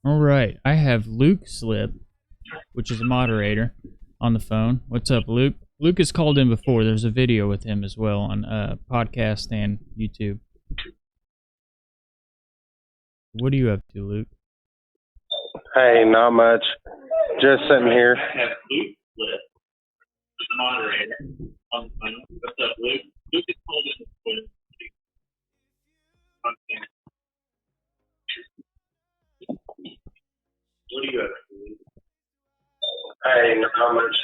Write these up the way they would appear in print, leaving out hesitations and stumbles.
All right, I have Luke Slip, which is a moderator, on the phone. What's up, Luke? Luke has called in before. There's a video with him as well on podcast and YouTube. What are you up to, Luke? Hey, not much. Just sitting here. I have Luke Slip, moderator on the phone. What's up, Luke? Luke is called in before. What are you up to, Luke? Hey, not much.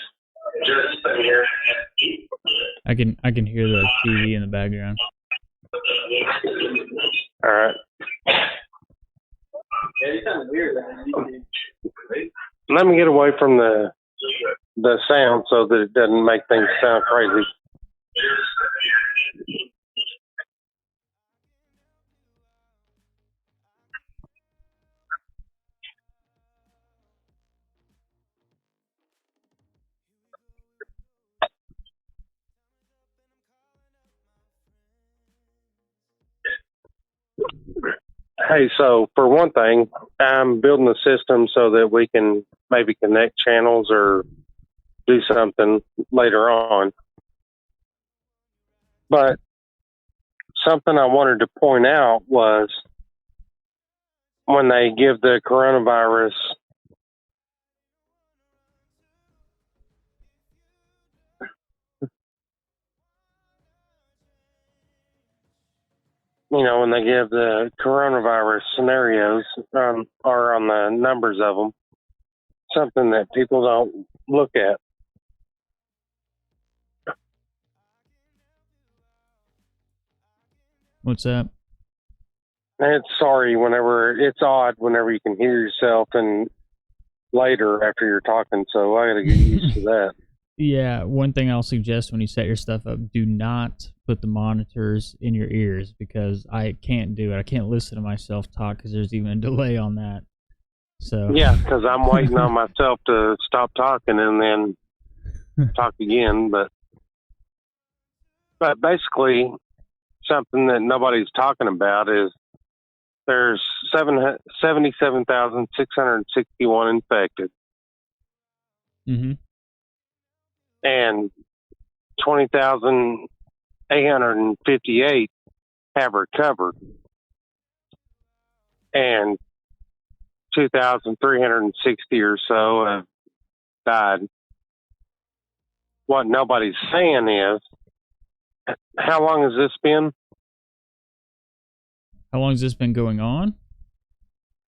Just sitting here. I can hear the TV in the background. All right. Yeah, it's kind of weird. Let me get away from the sound so that it doesn't make things sound crazy. Hey, so for one thing, I'm building a system so that we can maybe connect channels or do something later on. But something I wanted to point out was when they give the coronavirus when they give the coronavirus scenarios or on the numbers of them, something that people don't look at. What's that? It's odd whenever you can hear yourself and later after you're talking, so I got to get used to that. Yeah, one thing I'll suggest when you set your stuff up, do not put the monitors in your ears because I can't do it. I can't listen to myself talk because there's even a delay on that. So yeah, because I'm waiting on myself to stop talking and then talk again. But basically, something that nobody's talking about is there's 77,661 infected. Mm-hmm. And 20,858 have recovered, and 2,360 or so have died. What nobody's saying is, how long has this been? How long has this been going on?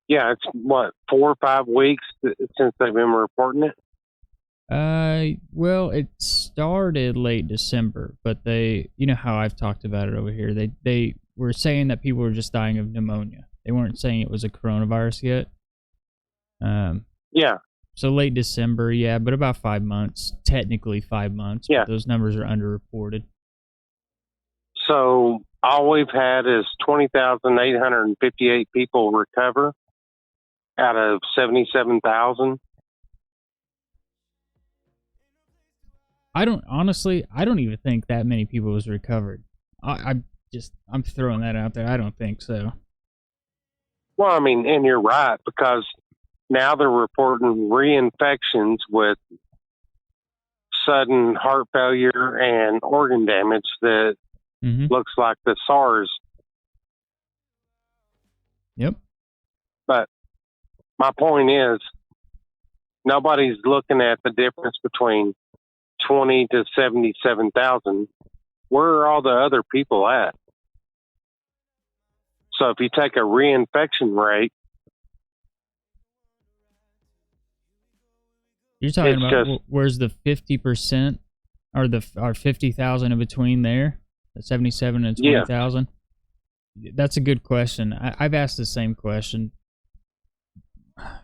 Yeah, it's 4 or 5 weeks since they've been reporting it. Well, it started late December, but you know how I've talked about it over here. They were saying that people were just dying of pneumonia. They weren't saying it was a coronavirus yet. Yeah. So late December, yeah, but about 5 months, technically 5 months. Yeah. But those numbers are underreported. So all we've had is 20,858 people recover out of 77,000. I don't even think that many people was recovered. I'm throwing that out there. I don't think so. Well, I mean, and you're right, because now they're reporting reinfections with sudden heart failure and organ damage that looks like the SARS. Yep. But my point is, nobody's looking at the difference between 20 to 77,000. Where are all the other people at? So if you take a reinfection rate, you're talking about where's the 50% or 50,000 in between there, the 77 and 20,000? Yeah. That's a good question. I've asked the same question,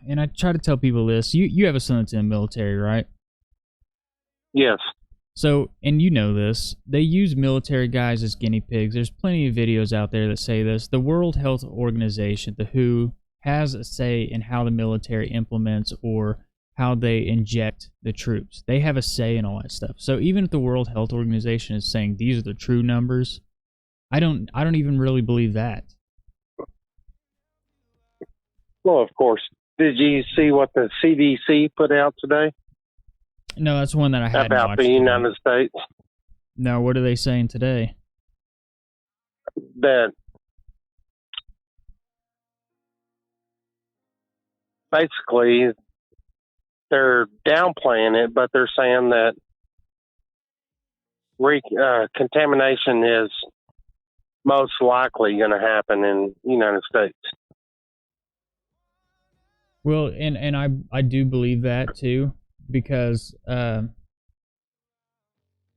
and I try to tell people this. You have a son that's in the military, right? Yes. So, and you know this, they use military guys as guinea pigs. There's plenty of videos out there that say this. The World Health Organization, the WHO, has a say in how the military implements or how they inject the troops. They have a say in all that stuff. So even if the World Health Organization is saying these are the true numbers, I don't even really believe that. Well, of course, Did you see what the CDC put out today No, that's one that I hadn't about watched the today. United States? No, what are they saying today? That basically they're downplaying it, but they're saying that contamination is most likely going to happen in the United States. Well, and I do believe that too, because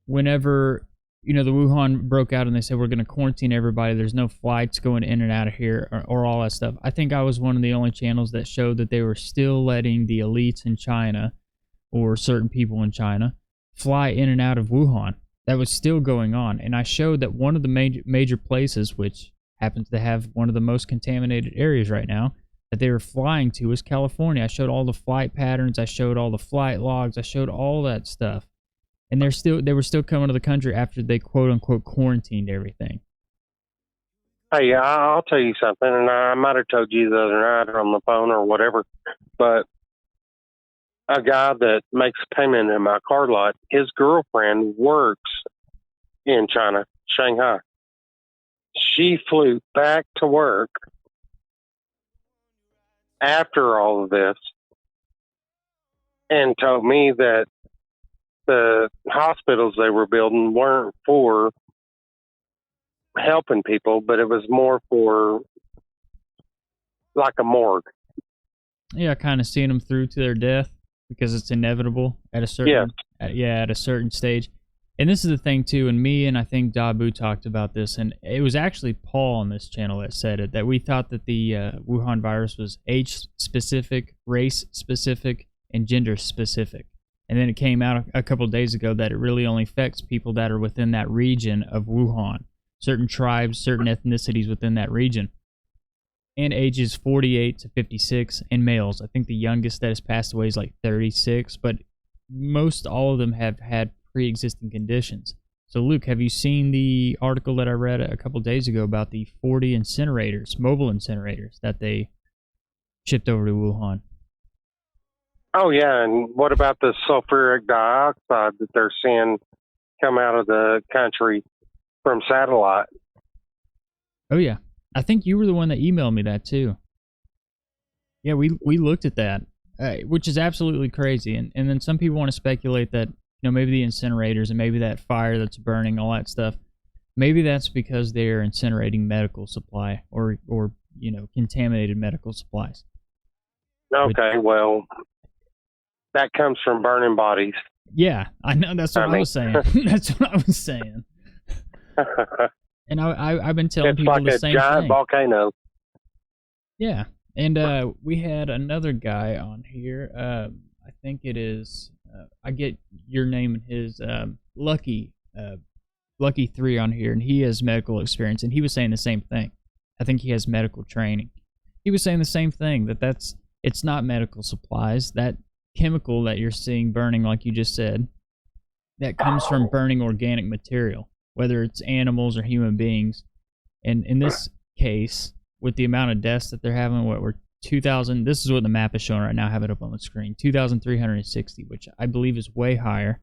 whenever the Wuhan broke out and they said we're going to quarantine everybody, there's no flights going in and out of here or all that stuff. I think I was one of the only channels that showed that they were still letting the elites in China or certain people in China fly in and out of Wuhan. That was still going on, and I showed that one of the major places, which happens to have one of the most contaminated areas right now, that they were flying to is California. I showed all the flight patterns, I showed all the flight logs, I showed all that stuff. And they were still coming to the country after they quote unquote quarantined everything. Hey, I'll tell you something, and I might have told you the other night or on the phone or whatever, but a guy that makes payment in my car lot, his girlfriend works in China, Shanghai. She flew back to work after all of this and told me that the hospitals they were building weren't for helping people, but it was more for like a morgue. Yeah, kind of seeing them through to their death because it's inevitable at a certain at a certain stage. And this is the thing too, and me and I think Dabu talked about this, and it was actually Paul on this channel that said it, that we thought that the Wuhan virus was age-specific, race-specific, and gender-specific. And then it came out a couple of days ago that it really only affects people that are within that region of Wuhan, certain tribes, certain ethnicities within that region, and ages 48 to 56, and males. I think the youngest that has passed away is like 36, but most all of them have had pre-existing conditions. So Luke, have you seen the article that I read a couple days ago about the 40 incinerators, mobile incinerators, that they shipped over to Wuhan? Oh yeah, and what about the sulfuric dioxide that they're seeing come out of the country from satellite? Oh yeah, I think you were the one that emailed me that too. Yeah, we looked at that, which is absolutely crazy. And then some people want to speculate that maybe the incinerators and maybe that fire that's burning, all that stuff, maybe that's because they're incinerating medical supply or contaminated medical supplies. Okay, well, that comes from burning bodies. Yeah, I know. That's what I was saying. That's what I was saying. And I've been telling people the same thing. It's like a giant volcano. Yeah, and we had another guy on here. I think it is. I get your name and his Lucky 3 on here, and he has medical experience, and he was saying the same thing. I think he has medical training. He was saying the same thing, it's not medical supplies. That chemical that you're seeing burning, like you just said, that comes from burning organic material, whether it's animals or human beings. And in this case, with the amount of deaths that they're having, we're 2,000. This is what the map is showing right now. I have it up on the screen. 2,360, which I believe is way higher,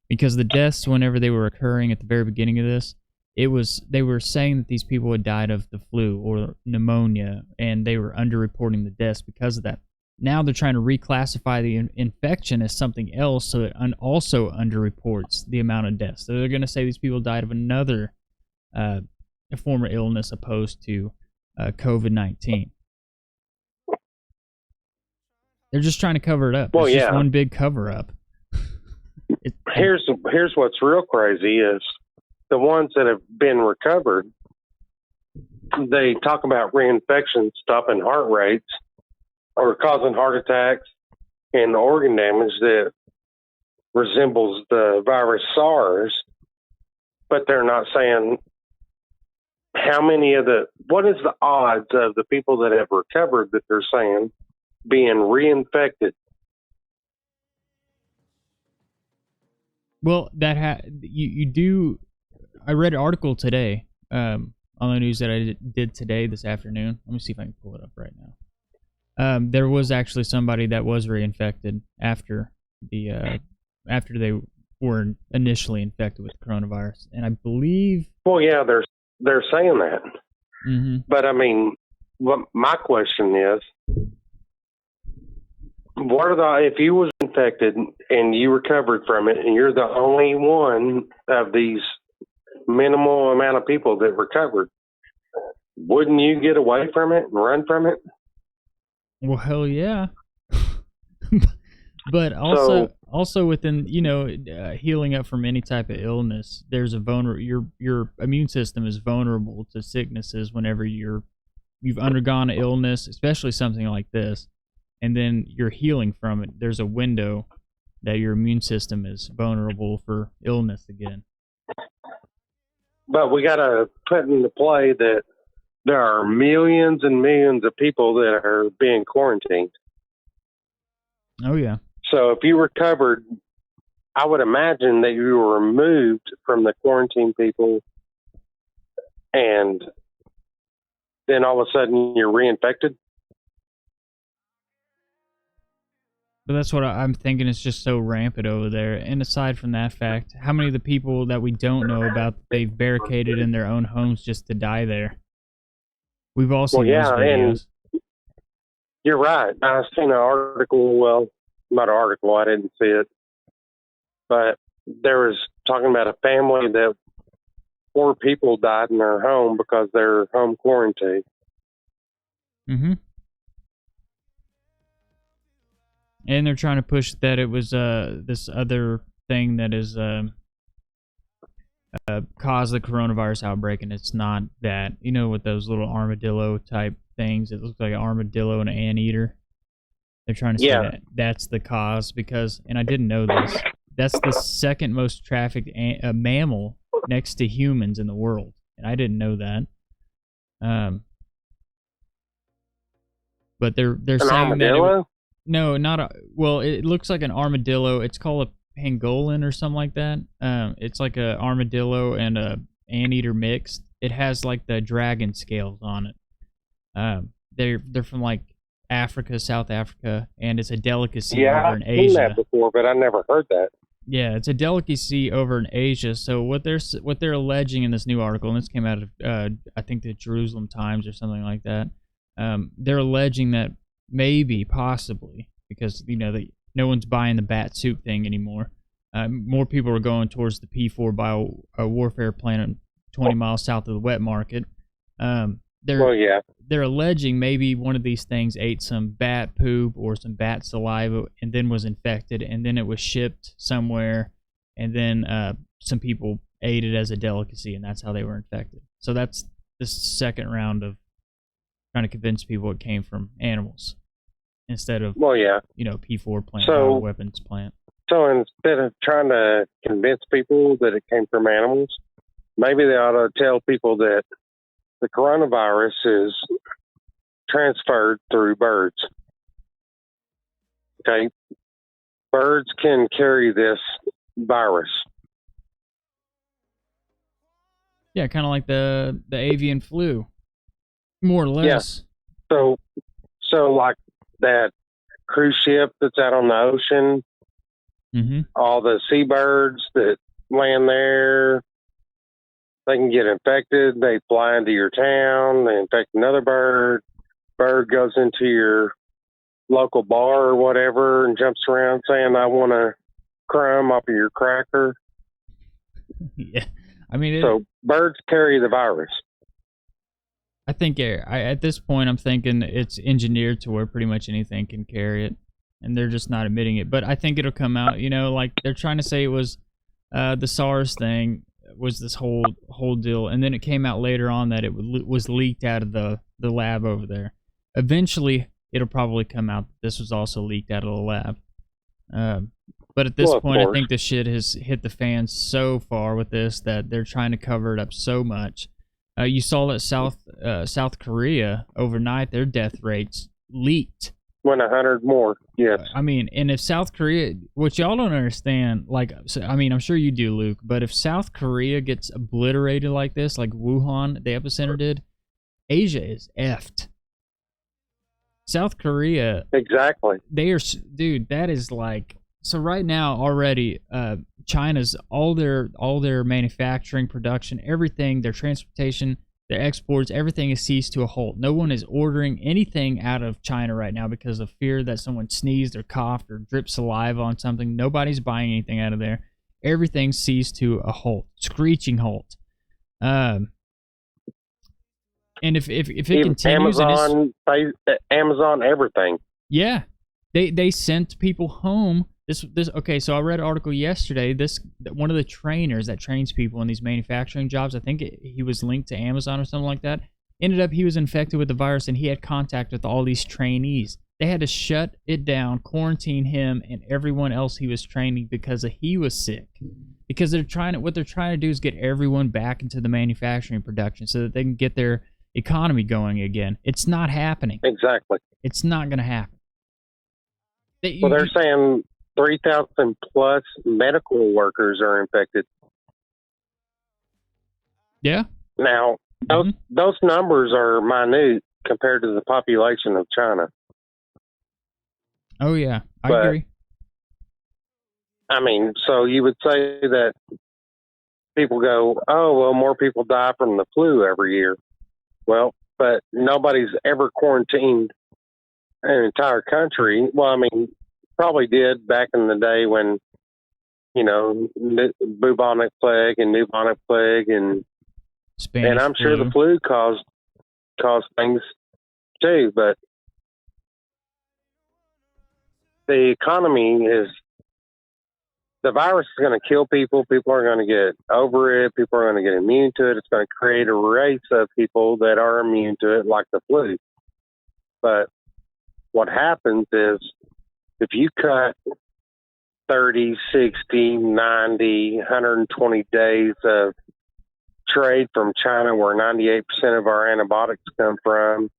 because the deaths, whenever they were occurring at the very beginning of this, they were saying that these people had died of the flu or pneumonia, and they were underreporting the deaths because of that. Now they're trying to reclassify the infection as something else, so it also underreports the amount of deaths. So they're going to say these people died of another form of illness opposed to COVID-19. They're just trying to cover it up. Well, it's just one big cover-up. Here's what's real crazy is the ones that have been recovered, they talk about reinfection stopping heart rates or causing heart attacks and organ damage that resembles the virus SARS, but they're not saying what is the odds of the people that have recovered that they're saying being reinfected? Well, you do. I read an article today on the news that I did today, this afternoon. Let me see if I can pull it up right now. There was actually somebody that was reinfected after after they were initially infected with coronavirus, and I believe. Well, yeah, they're saying that, Mm-hmm. but I mean, what my question is, if you was infected and you recovered from it, and you're the only one of these minimal amount of people that recovered, wouldn't you get away from it and run from it? Well, hell yeah. But also within healing up from any type of illness, there's a your immune system is vulnerable to sicknesses whenever you've undergone an illness, especially something like this, and then you're healing from it. There's a window that your immune system is vulnerable for illness again. But we got to put into play that there are millions and millions of people that are being quarantined. Oh yeah. So if you recovered, I would imagine that you were removed from the quarantine people, and then all of a sudden you're reinfected. But that's what I'm thinking. It's just so rampant over there. And aside from that fact, how many of the people that we don't know about, they've barricaded in their own homes just to die there? We've all seen those videos. And you're right. I've seen an article. Well, not an article. I didn't see it, but there was talking about a family that 4 people died in their home because they're home quarantined. Mm-hmm. And they're trying to push that it was this other thing that is caused the coronavirus outbreak, and it's not that. You know, with those little armadillo type things, it looks like an armadillo and an anteater. They're trying to say that that's the cause because, and I didn't know this, that's the second most trafficked mammal next to humans in the world, and I didn't know that. But they're an saying armadillo? No, not a. Well, it looks like an armadillo. It's called a pangolin or something like that. It's like a armadillo and a anteater mixed. It has like the dragon scales on it. They're from like Africa, South Africa, and it's a delicacy over in Asia. Yeah, I've seen that before, but I never heard that. Yeah, it's a delicacy over in Asia. So what they're alleging in this new article, and this came out of I think the Jerusalem Times or something like that. They're alleging that maybe, possibly, because no one's buying the bat soup thing anymore. More people are going towards the P4 bio warfare plant 20 miles south of the wet market. They're alleging maybe one of these things ate some bat poop or some bat saliva and then was infected, and then it was shipped somewhere, and then some people ate it as a delicacy, and that's how they were infected. So that's the second round of trying to convince people it came from animals instead of P4 plant, weapons plant. So instead of trying to convince people that it came from animals, maybe they ought to tell people that the coronavirus is transferred through birds. Okay? Birds can carry this virus. Yeah, kind of like the avian flu, more or less. Yeah. So like that cruise ship that's out on the ocean, all the seabirds that land there, they can get infected. They fly into your town. They infect another bird. Bird goes into your local bar or whatever and jumps around saying, "I want a crumb off of your cracker." Yeah, I mean, so birds carry the virus. I think at this point, I'm thinking it's engineered to where pretty much anything can carry it, and they're just not admitting it. But I think it'll come out. Like they're trying to say it was the SARS thing was this whole deal, and then it came out later on that it was leaked out of the lab over there. Eventually, it'll probably come out that this was also leaked out of the lab. But at this point, I think the shit has hit the fan so far with this that they're trying to cover it up so much. You saw that South Korea overnight, their death rates leaked. Went 100 more, yes. I mean, and if South Korea, what y'all don't understand, I'm sure you do, Luke, but if South Korea gets obliterated like this, like Wuhan, the epicenter did, Asia is effed. South Korea, Exactly. dude, that is like, so right now already, China's all their manufacturing, production, everything, their transportation, their exports, everything is ceased to a halt. No one is ordering anything out of China right now because of fear that someone sneezed or coughed or dripped saliva on something. Nobody's buying anything out of there. Everything ceased to a halt, screeching halt. And if it Even continues, Amazon, everything. yeah, they sent people home. This okay. So I read an article yesterday. One of the trainers that trains people in these manufacturing jobs, I think he was linked to Amazon or something like that. Ended up he was infected with the virus and he had contact with all these trainees. They had to shut it down, quarantine him and everyone else he was training because he was sick. Because what they're trying to do is get everyone back into the manufacturing production so that they can get their economy going again. It's not happening. Exactly. It's not going to happen. Well, they're saying 3,000 plus medical workers are infected. Yeah. Now, those numbers are minute compared to the population of China. Oh, yeah. I agree. I mean, so you would say that people go, oh, well, more people die from the flu every year. Well, but nobody's ever quarantined an entire country. Well, I mean, probably did back in the day when, bubonic plague and pneumonic plague and Spanish and I'm flu. sure the flu caused things too, but the economy the virus is going to kill people. People are going to get over it. People are going to get immune to it. It's going to create a race of people that are immune to it, like the flu. But what happens is if you cut 30, 60, 90, 120 days of trade from China where 98% of our antibiotics come from,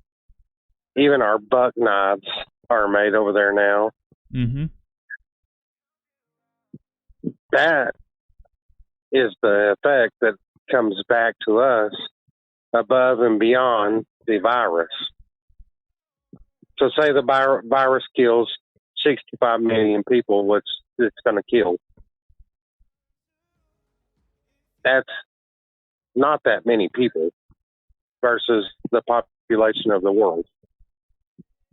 even our buck knives are made over there now. Mm-hmm. That is the effect that comes back to us above and beyond the virus. So say the virus kills 65 million people, which it's going to kill. That's not that many people versus the population of the world.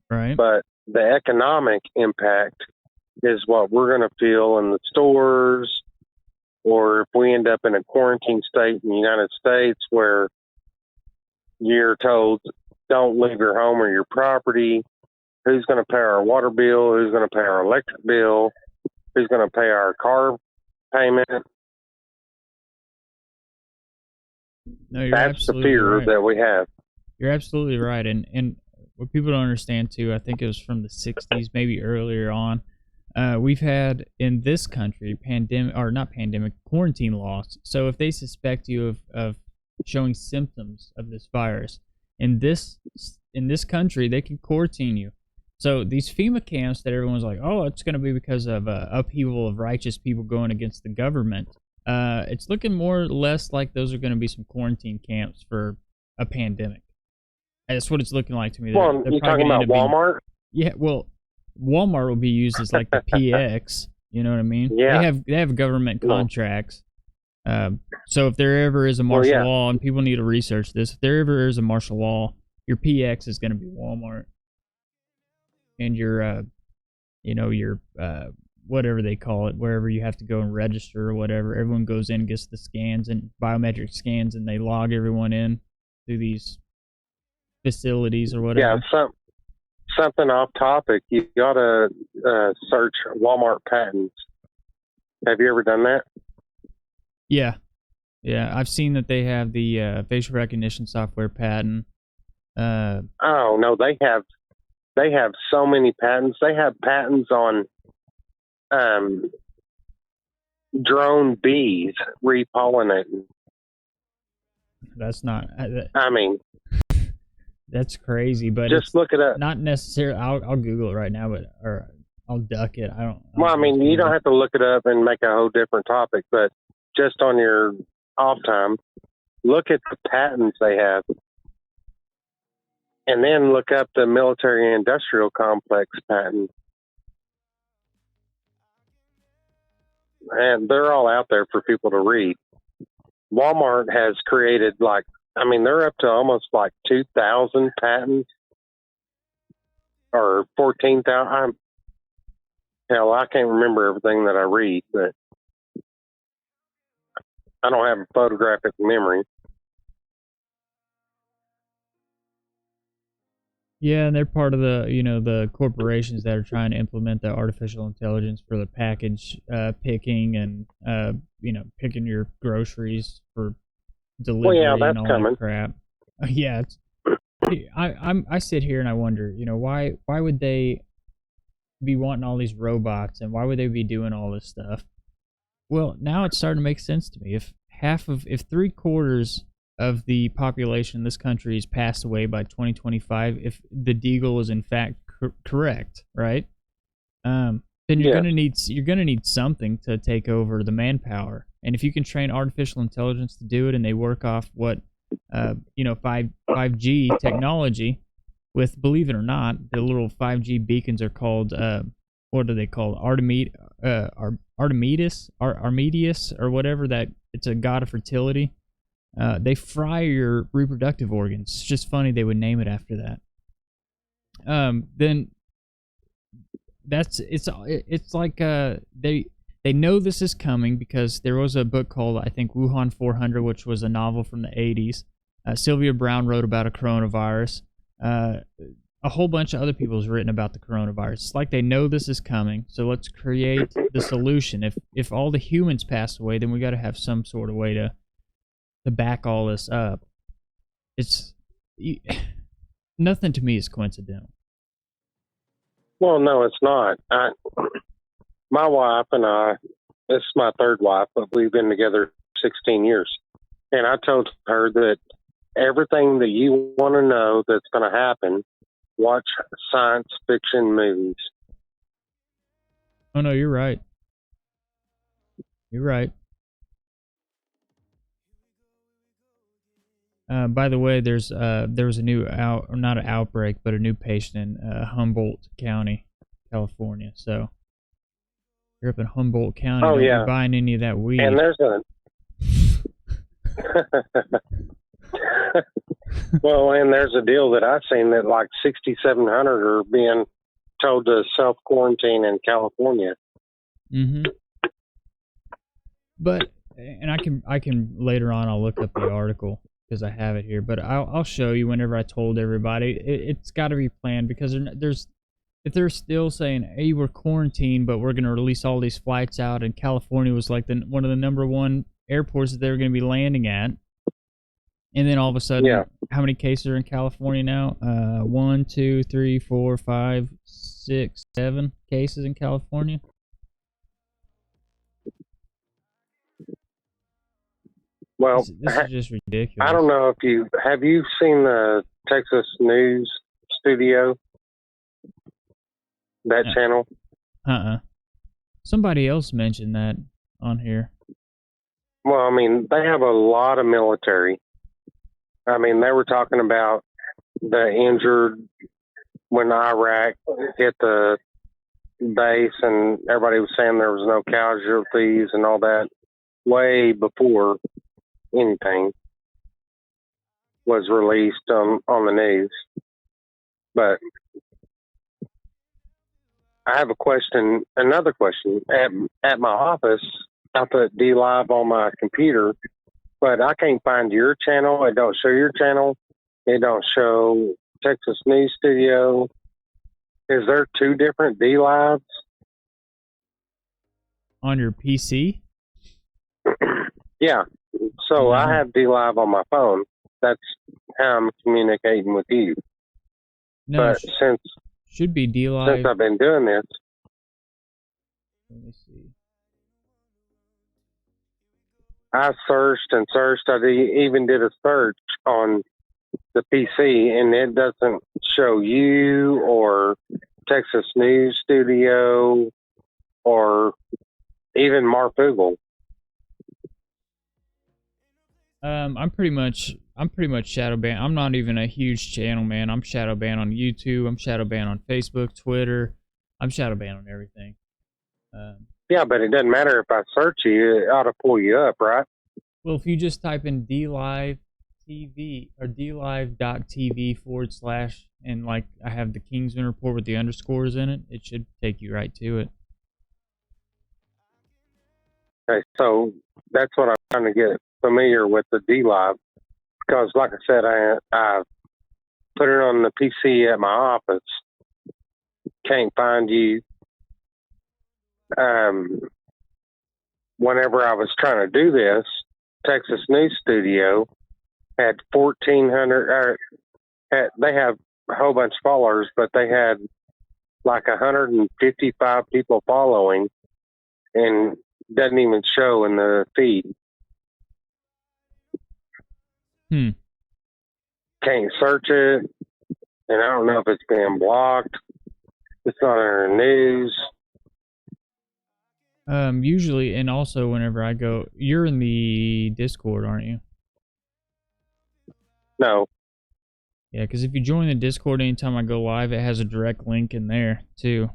Right. But the economic impact is what we're going to feel in the stores, or if we end up in a quarantine state in the United States where you're told don't leave your home or your property, who's going to pay our water bill, who's going to pay our electric bill, who's going to pay our car payment? No, that's the fear right. that we have. You're absolutely right. And what people don't understand too, I think it was from the 60s, maybe earlier on, we've had in this country quarantine laws. So if they suspect you of showing symptoms of this virus in this country, they can quarantine you. So these FEMA camps that everyone's like, oh, it's going to be because of upheaval of righteous people going against the government. It's looking more or less like those are going to be some quarantine camps for a pandemic. That's what it's looking like to me. Well, you're talking about Walmart? Yeah, well, Walmart will be used as like the PX. You know what I mean? Yeah. They have government contracts. So if there ever is a martial law, and people need to research this, if there ever is a martial law, your PX is going to be Walmart, and your whatever they call it, wherever you have to go and register or whatever. Everyone goes in, gets the scans and biometric scans, and they log everyone in through these facilities or whatever. Yeah, something off topic. You got to search Walmart patents. Have you ever done that? Yeah. I've seen that they have the facial recognition software patent. Oh no, they have so many patents. They have patents on drone bees repollinating. That's not. I mean, that's crazy. But just look it up. Not necessarily. I'll Google it right now, or I'll duck it. I don't. Well, I mean, you don't have to look it up and make a whole different topic, but just on your off time, look at the patents they have. and then look up the military industrial complex patent. And they're all out there for people to read. Walmart has created they're up to almost 2,000 patents or 14,000. Hell, I can't remember everything that I read, but I don't have a photographic memory. Yeah, and they're part of the corporations that are trying to implement the artificial intelligence for the package picking and picking your groceries for delivery that's and all coming. that crap. Yeah, I sit here and I wonder, why would they be wanting all these robots and why would they be doing all this stuff? Well, now it's starting to make sense to me. If 3/4 of the population in this country is passed away by 2025, if the Deagle is in fact correct, right? Then you're gonna need something to take over the manpower. And if you can train artificial intelligence to do it, and they work off what 5G technology, with, believe it or not, the little 5G beacons are called what are they called? Artemis or whatever. That it's a god of fertility. They fry your reproductive organs. It's just funny they would name it after that. Then it's like they know this is coming because there was a book called, I think, Wuhan 400, which was a novel from the 80s. Sylvia Browne wrote about a coronavirus. A whole bunch of other people has written about the coronavirus. It's like they know this is coming, so let's create the solution. If all the humans pass away, then we got to have some sort of way to back all this up. It's nothing to me is coincidental. Well, no, it's not. My wife and I, this is my third wife, but we've been together 16 years. And I told her that everything that you want to know that's going to happen, watch science fiction movies. Oh, no, you're right. You're right. By the way, there was a new not an outbreak, but a new patient in Humboldt County, California. So you're up in Humboldt County. Don't be buying any of that weed. And there's there's a deal that I've seen that 6,700 are being told to self-quarantine in California. Mm-hmm. But, and I can later on, I'll look up the article because I have it here, but I'll show you whenever I told everybody. It's got to be planned, because if they're still saying, hey, we're quarantined, but we're going to release all these flights out, and California was one of the number one airports that they were going to be landing at, and then all of a sudden, how many cases are in California now? 1, 2, 3, 4, 5, 6, 7 cases in California. Well, this is just ridiculous. I don't know if you seen the Texas News Studio, that channel? Somebody else mentioned that on here. Well, I mean, they have a lot of military. I mean, they were talking about the injured when Iraq hit the base, and everybody was saying there was no casualties and all that way before anything was released on the news. But I have another question. At my office, I put DLive on my computer, but I can't find your channel. It don't show your channel. It don't show Texas News Studio. Is there two different DLives? On your PC? Yeah. So I have DLive on my phone. That's how I'm communicating with you. No, but should be DLive. Since I've been doing this. Let me see. I searched and searched. I even did a search on the PC, and it doesn't show you or Texas News Studio or even Marfoogle. I'm pretty much shadow banned. I'm not even a huge channel, man. I'm shadow banned on YouTube. I'm shadow banned on Facebook, Twitter. I'm shadow banned on everything. Yeah, but it doesn't matter if I search you; it ought to pull you up, right? Well, if you just type in DLive TV or DLive.TV / and like I have the Kingsman report with the underscores in it, it should take you right to it. Okay, so that's what I'm trying to get familiar with the DLive, because, like I said, I put it on the PC at my office. Can't find you. Whenever I was trying to do this, Texas News Studio had 1,400. They have a whole bunch of followers, but they had like 155 people following, and doesn't even show in the feed. Can't search it, and I don't know if it's being blocked. It's not in the news. Usually, and also whenever I go, you're in the Discord, aren't you? No. Yeah, because if you join the Discord anytime I go live, it has a direct link in there too.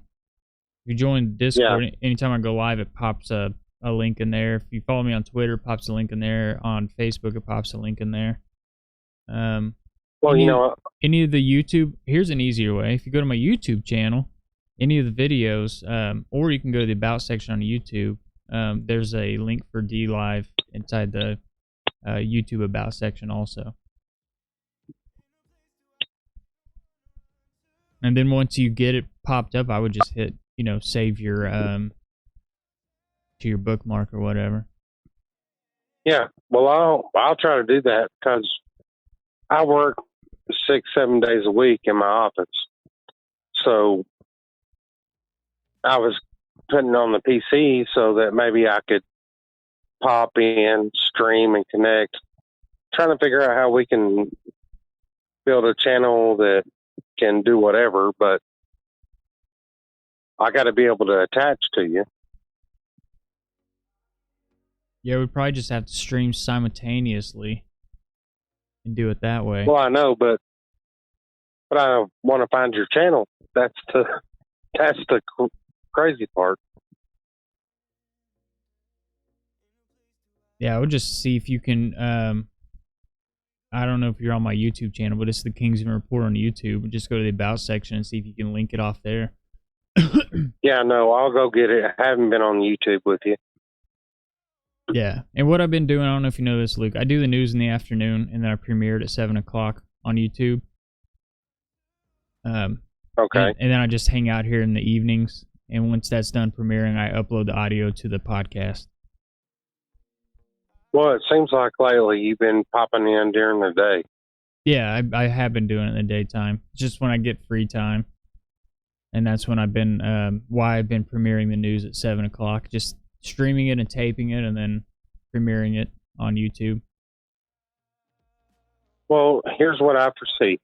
If you join Discord anytime I go live, it pops a link in there. If you follow me on Twitter, it pops a link in there. On Facebook, it pops a link in there. Well, you know what? Any of the YouTube, here's an easier way. If you go to my YouTube channel, any of the videos, or you can go to the About section on YouTube, there's a link for DLive inside the YouTube About section also. And then once you get it popped up, I would just hit, save your to your bookmark or whatever. Yeah, well, I'll try to do that, because I work 6-7 days a week in my office. So I was putting on the PC so that maybe I could pop in, stream, and connect. Trying to figure out how we can build a channel that can do whatever, but I got to be able to attach to you. Yeah, we'd probably just have to stream simultaneously and do it that way. Well, I know, but I want to find your channel. That's the crazy part. Yeah, I would just see if you can. I don't know if you're on my YouTube channel, but it's the Kingsman Report on YouTube. Just go to the About section and see if you can link it off there. Yeah, no, I'll go get it. I haven't been on YouTube with you. Yeah, and what I've been doing, I don't know if you know this, Luke. I do the news in the afternoon, and then I premiere it at 7 o'clock on YouTube. Okay. And then I just hang out here in the evenings, and once that's done premiering, I upload the audio to the podcast. Well, it seems like lately you've been popping in during the day. Yeah, I have been doing it in the daytime, just when I get free time. And that's when I've been, why I've been premiering the news at 7 o'clock, just streaming it and taping it and then premiering it on YouTube. Well, here's what I foresee.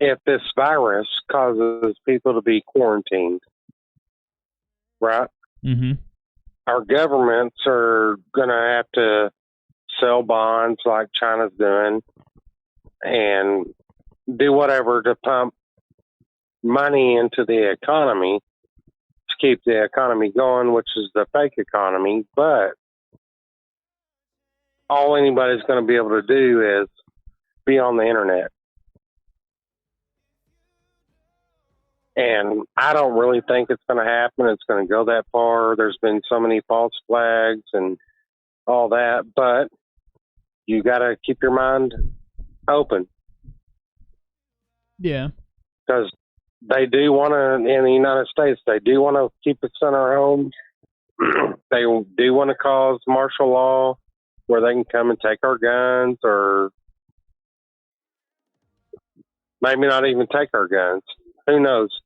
If this virus causes people to be quarantined, right? Mm-hmm. Our governments are going to have to sell bonds like China's doing and do whatever to pump money into the economy to keep the economy going, which is the fake economy. But all anybody's going to be able to do is be on the internet. And I don't really think it's going to happen. It's going to go that far. There's been so many false flags and all that, but you got to keep your mind open. Yeah. Because they do want to, in the United States, they do want to keep us in our homes. They do want to cause martial law where they can come and take our guns, or maybe not even take our guns. Who knows?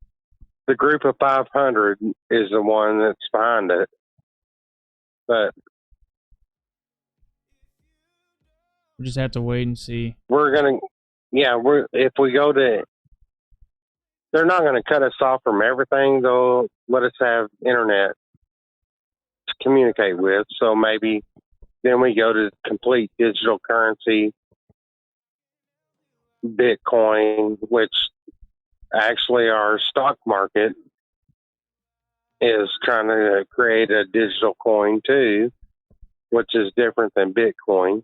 The group of 500 is the one that's behind it. But we just have to wait and see. If we go to, they're not going to cut us off from everything. They'll let us have internet to communicate with. So maybe Then we go to complete digital currency, Bitcoin, which actually our stock market is trying to create a digital coin too, which is different than Bitcoin.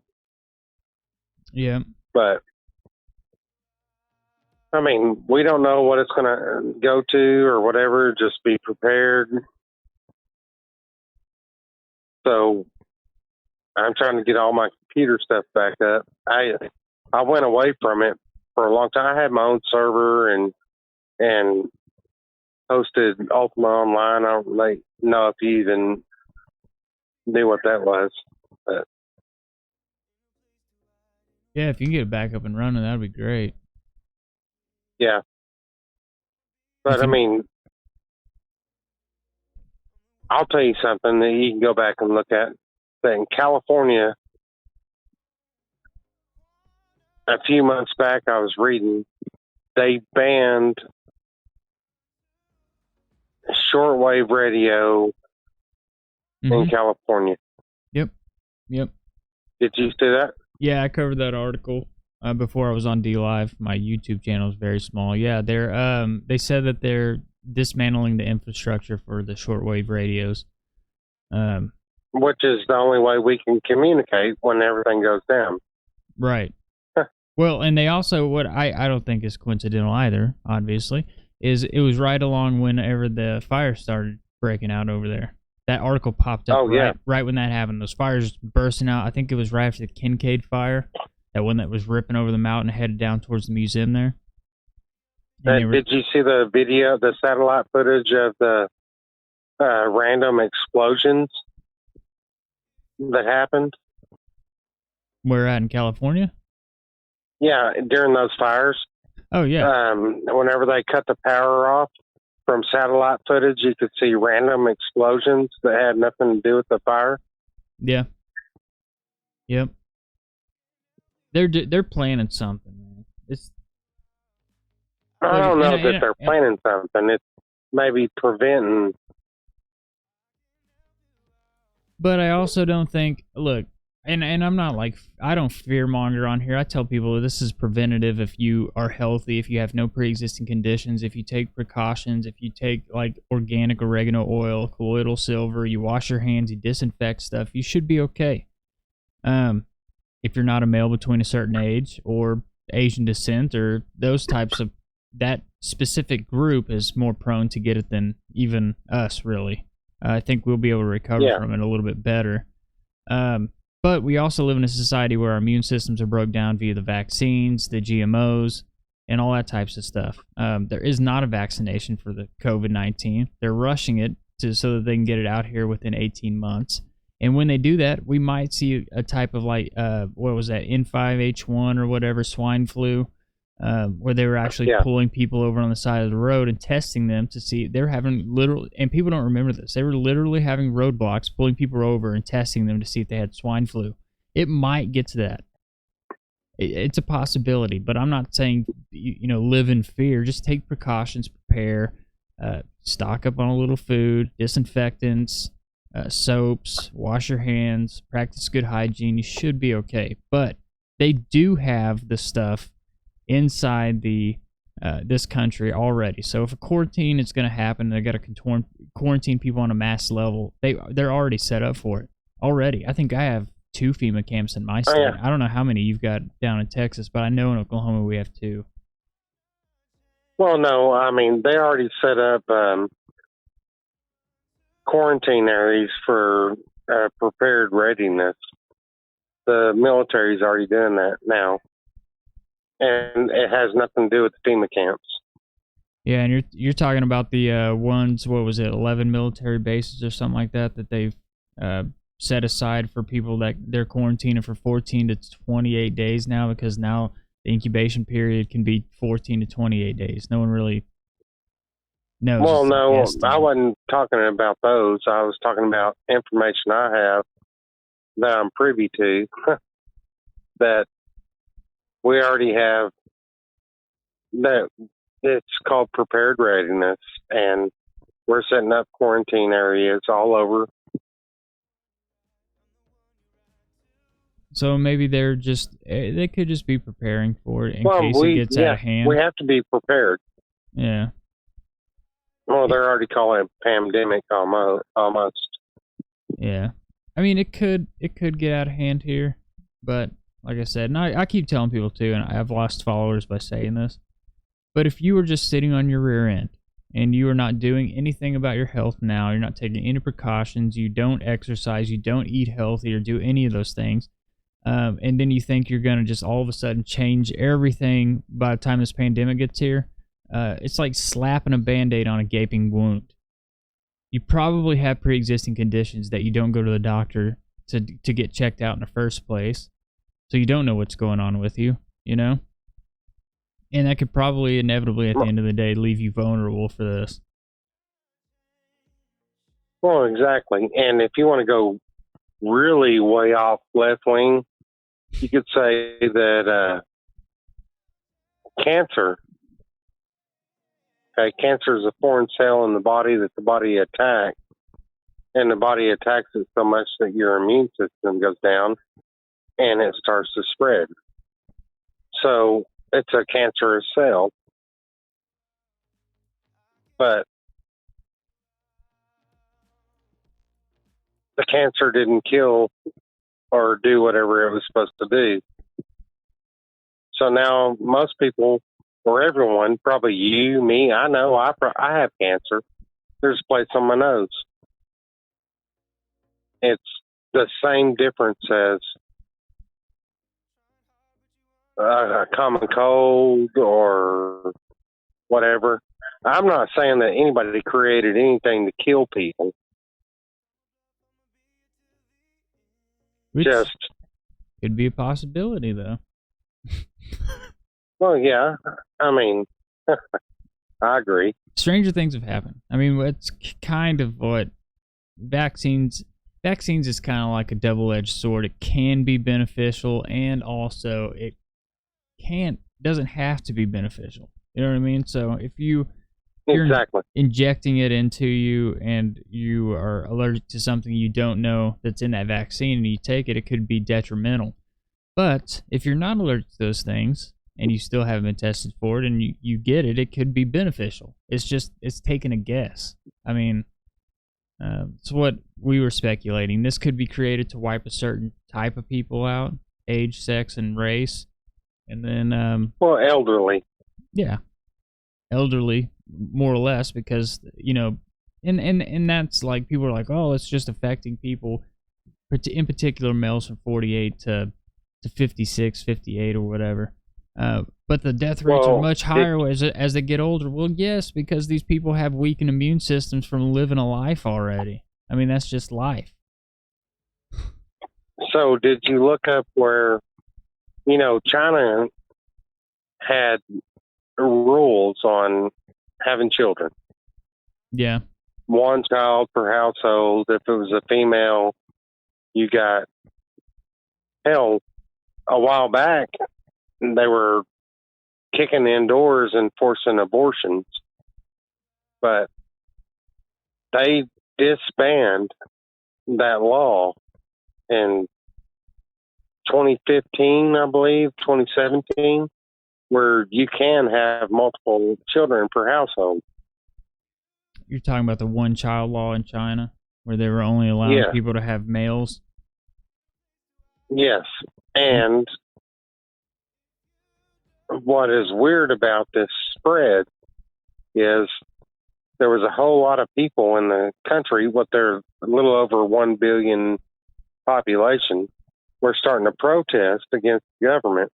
Yeah. But I mean, we don't know what it's going to go to or whatever. Just be prepared. So I'm trying to get all my computer stuff back up. I went away from it for a long time. I had my own server and hosted Ultima Online. I don't really know if you even knew what that was. But Yeah, if you can get it back up and running, that'd be great. yeah. But I mean, I'll tell you something that you can go back and look at. That in California, a few months back, I was reading, they banned shortwave radio in California. Yep. Did you see that? Yeah, I covered that article before I was on DLive. My YouTube channel is very small. Yeah, they said that they're dismantling the infrastructure for the shortwave radios. Which is the only way we can communicate when everything goes down. Right. Well, and they also, what I don't think is coincidental either, obviously, is it was right along whenever the fire started breaking out over there. That article popped up right when that happened. Those fires bursting out. I think it was right after the Kincaid fire, that one that was ripping over the mountain headed down towards the museum there. Did you see the video, the satellite footage of the random explosions that happened? Where at, in California? Yeah, during those fires. Oh, yeah. Whenever they cut the power off, from satellite footage, you could see random explosions that had nothing to do with the fire. Yeah. Yep. They're planning something, man. I don't know that they're planning something. It's maybe preventing. But I also don't think, look, and I'm not like, I don't fearmonger on here. I tell people this is preventative if you are healthy, if you have no pre-existing conditions, if you take precautions, if you take like organic oregano oil, colloidal silver, you wash your hands, you disinfect stuff, you should be okay. If you're not a male between a certain age or Asian descent or those types of, that specific group is more prone to get it than even us, really. I think we'll be able to recover from it a little bit better. But we also live in a society where our immune systems are broke down via the vaccines, the GMOs, and all that types of stuff. There is not a vaccination for the COVID-19. They're rushing it so that they can get it out here within 18 months. And when they do that, we might see a type of like, what was that, N5H1 or whatever, swine flu, where they were actually pulling people over on the side of the road and testing them to see. They're having and people don't remember this, they were literally having roadblocks, pulling people over and testing them to see if they had swine flu. It might get to that. It's a possibility, but I'm not saying, live in fear. Just take precautions, prepare, stock up on a little food, disinfectants, soaps, wash your hands, practice good hygiene. You should be okay. But they do have the stuff inside the this country already. So if a quarantine is going to happen, they got to quarantine people on a mass level. They're already set up for it already. I think I have 2 FEMA camps in my state. Oh, yeah. I don't know how many you've got down in Texas, but I know in Oklahoma we have 2. Well, no, I mean, they already set up quarantine areas for prepared readiness. The military's already doing that now. And it has nothing to do with the FEMA camps. Yeah, and you're talking about the ones, what was it, 11 military bases or something like that they've set aside for people that they're quarantining for 14 to 28 days now, because now the incubation period can be 14 to 28 days. No one really knows. Well, no, I wasn't talking about those. I was talking about information I have that I'm privy to that we already have, that it's called prepared readiness, and we're setting up quarantine areas all over. So maybe they're just they could just be preparing for it in Well, case it gets out of hand. we have to be prepared. Yeah. Well, they're already calling it pandemic almost. Yeah. I mean, it could get out of hand here, but like I said, and I keep telling people too, and I've lost followers by saying this, but if you were just sitting on your rear end and you are not doing anything about your health now, you're not taking any precautions, you don't exercise, you don't eat healthy or do any of those things, and then you think you're going to just all of a sudden change everything by the time this pandemic gets here, it's like slapping a Band-Aid on a gaping wound. You probably have pre-existing conditions that you don't go to the doctor to get checked out in the first place. So you don't know what's going on with you, you know? And that could probably inevitably at the end of the day leave you vulnerable for this. Well, exactly. And if you want to go really way off left wing, you could say that cancer is a foreign cell in the body that the body attacks, and the body attacks it so much that your immune system goes down and it starts to spread. So it's a cancerous cell. But the cancer didn't kill or do whatever it was supposed to do. So now most people, or everyone, probably you, me, I know I have cancer. There's a place on my nose. It's the same difference as a common cold or whatever. I'm not saying that anybody created anything to kill people. Which Just could be a possibility, though. Well, yeah. I mean, I agree. Stranger things have happened. I mean, it's kind of what vaccines is kind of like a double-edged sword. It can be beneficial, and also it doesn't have to be beneficial. You know what I mean? So if you're Exactly injecting it into you and you are allergic to something you don't know that's in that vaccine and you take it, it could be detrimental. But if you're not allergic to those things and you still haven't been tested for it and you get it, it could be beneficial. It's taking a guess. I mean, it's what we were speculating. This could be created to wipe a certain type of people out, age, sex, and race. And then well, elderly. Yeah. Elderly, more or less, because, you know, and that's like, people are like, oh, it's just affecting people, in particular males from 48 to 56, 58 or whatever. But the death rates are much higher as they get older. Well, yes, because these people have weakened immune systems from living a life already. I mean, that's just life. So did you look up where, you know, China had rules on having children? Yeah. One child per household. If it was a female, you got, hell, a while back, they were kicking indoors and forcing abortions. But they disbanded that law in 2015, I believe, 2017, where you can have multiple children per household. You're talking about the one-child law in China, where they were only allowing people to have males? Yes. And what is weird about this spread is there was a whole lot of people in the country, what they're a little over 1 billion population, were starting to protest against the government.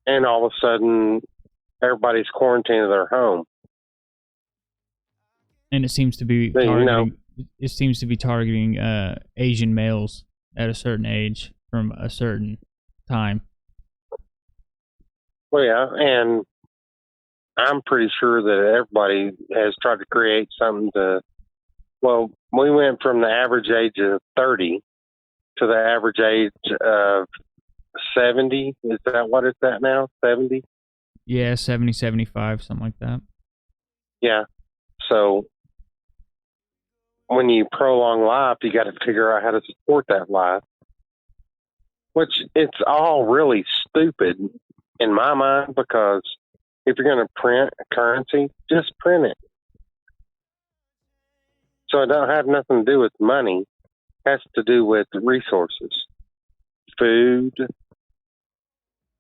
And all of a sudden, everybody's quarantined at their home. And it seems to be targeting Asian males at a certain age from a certain time. Well, yeah, and I'm pretty sure that everybody has tried to create something to. Well, we went from the average age of 30 to the average age of 70. Is that what it's at now? 70? Yeah, 70, 75, something like that. Yeah. So when you prolong life, you got to figure out how to support that life, which it's all really stupid in my mind, because if you're going to print a currency, just print it. So it don't have nothing to do with money. It has to do with resources, food,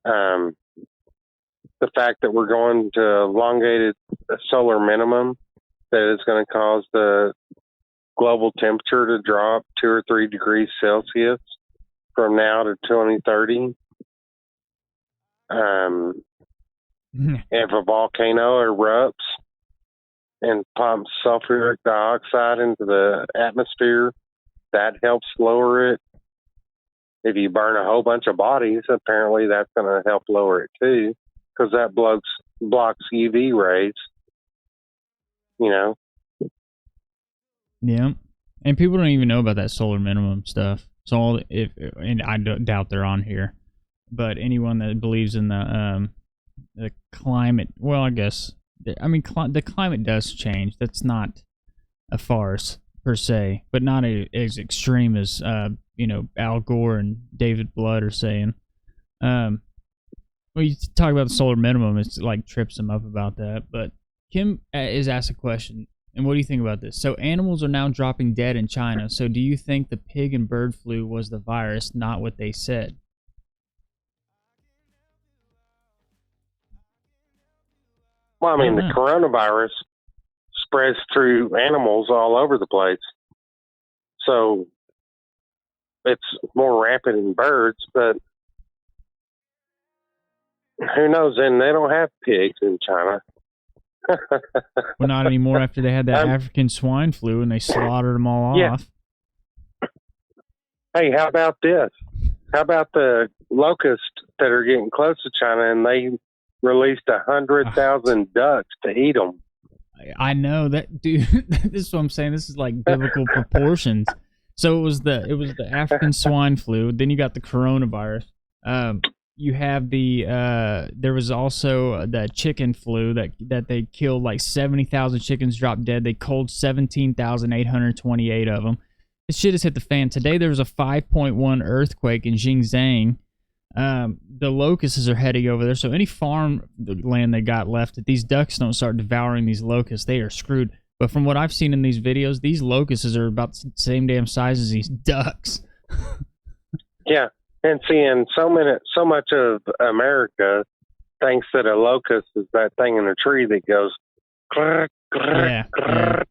the fact that we're going to elongated solar minimum, that is going to cause the global temperature to drop 2 or 3 degrees Celsius from now to 2030. If a volcano erupts and pumps sulfuric dioxide into the atmosphere, that helps lower it. If you burn a whole bunch of bodies, apparently that's going to help lower it too, because that blocks UV rays. You know? Yeah. And people don't even know about that solar minimum stuff. So and I doubt they're on here, but anyone that believes in the climate, well, I guess, I mean, the climate does change. That's not a farce per se, but not as extreme as Al Gore and David Blood are saying. When you talk about the solar minimum, it's like trips them up about that. But Kim is asked a question, and what do you think about this? So animals are now dropping dead in China. So do you think the pig and bird flu was the virus, not what they said? Well, I mean, the coronavirus spreads through animals all over the place. So it's more rampant in birds, but who knows? And they don't have pigs in China. Well, not anymore after they had that African swine flu and they slaughtered them all off. Hey, how about this? How about the locusts that are getting close to China, and they released 100,000 ducks to eat them? I know that, dude. This is what I'm saying. This is like biblical proportions. So it was the African swine flu. Then you got the coronavirus. You have there was also the chicken flu that they killed like 70,000 chickens, dropped dead. They culled 17,828 of them. This shit has hit the fan. Today there was a 5.1 earthquake in Xinjiang. The locusts are heading over there. So any farm land they got left, if these ducks don't start devouring these locusts, they are screwed. But from what I've seen in these videos, these locusts are about the same damn size as these ducks. Yeah. And seeing so much of America thinks that a locust is that thing in a tree that goes, grr, grr, yeah, grr. Yeah.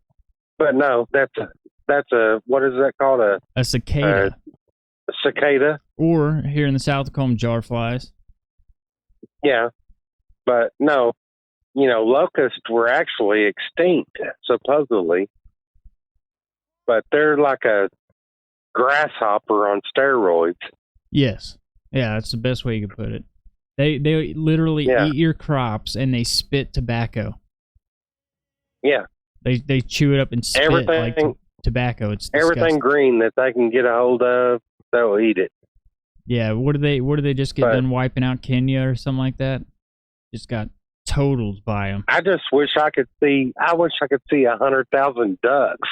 But no, that's a what is that called? A cicada. A cicada. Or here in the South, they call them jar flies. Yeah, but no, locusts were actually extinct supposedly, but they're like a grasshopper on steroids. Yes. Yeah, that's the best way you could put it. They literally eat your crops and they spit tobacco. Yeah. They chew it up and spit like tobacco. It's disgusting. Everything green that they can get a hold of, they'll eat it. Yeah, what did they just get done wiping out Kenya or something like that? Just got totaled by them. I just wish I could see 100,000 ducks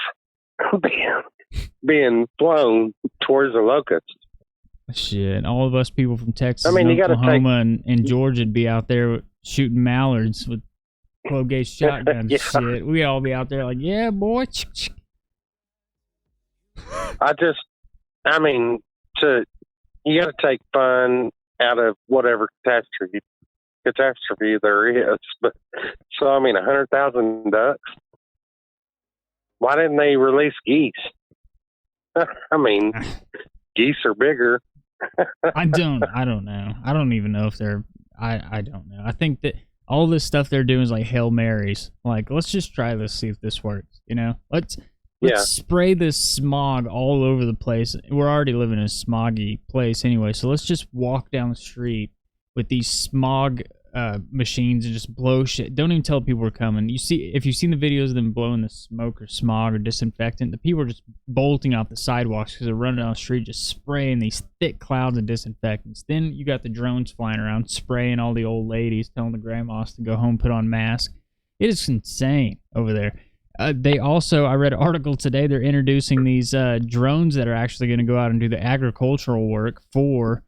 being flown towards the locusts. Shit, all of us people from Texas, you Oklahoma, and Georgia would be out there shooting mallards with 12-gauge shotguns. Yeah. Shit, we all be out there like, yeah, boy. You got to take fun out of whatever catastrophe there is. But 100,000 ducks. Why didn't they release geese? Geese are bigger. I don't know. I don't even know if they're. I don't know. I think that all this stuff they're doing is like Hail Marys. Like, let's just try this, see if this works. Let's spray this smog all over the place. We're already living in a smoggy place anyway, so let's just walk down the street with these smog machines and just blow shit. Don't even tell people we're coming. If you've seen the videos of them blowing the smoke or smog or disinfectant, the people are just bolting off the sidewalks because they're running down the street just spraying these thick clouds of disinfectants. Then you got the drones flying around spraying all the old ladies, telling the grandmas to go home, put on masks. It is insane over there. They also, I read an article today, they're introducing these drones that are actually going to go out and do the agricultural work for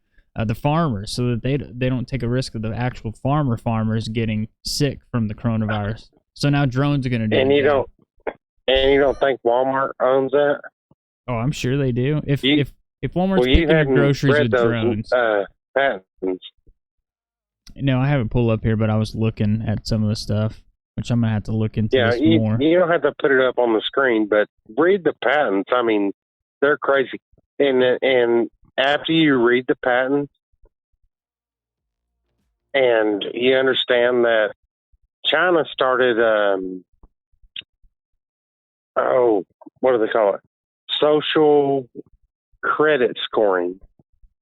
the farmers, so that they don't take a risk of the actual farmers getting sick from the coronavirus. So now drones are going to do And it. you don't think Walmart owns that? Oh, I'm sure they do. If Walmart's Well, you picking your hadn't groceries read with those drones. patents. No, I haven't pulled up here, but I was looking at some of the stuff, which I'm gonna have to look into this more. You don't have to put it up on the screen, but read the patents. I mean, they're crazy. And after you read the patents, and you understand that China started, what do they call it? Social credit scoring.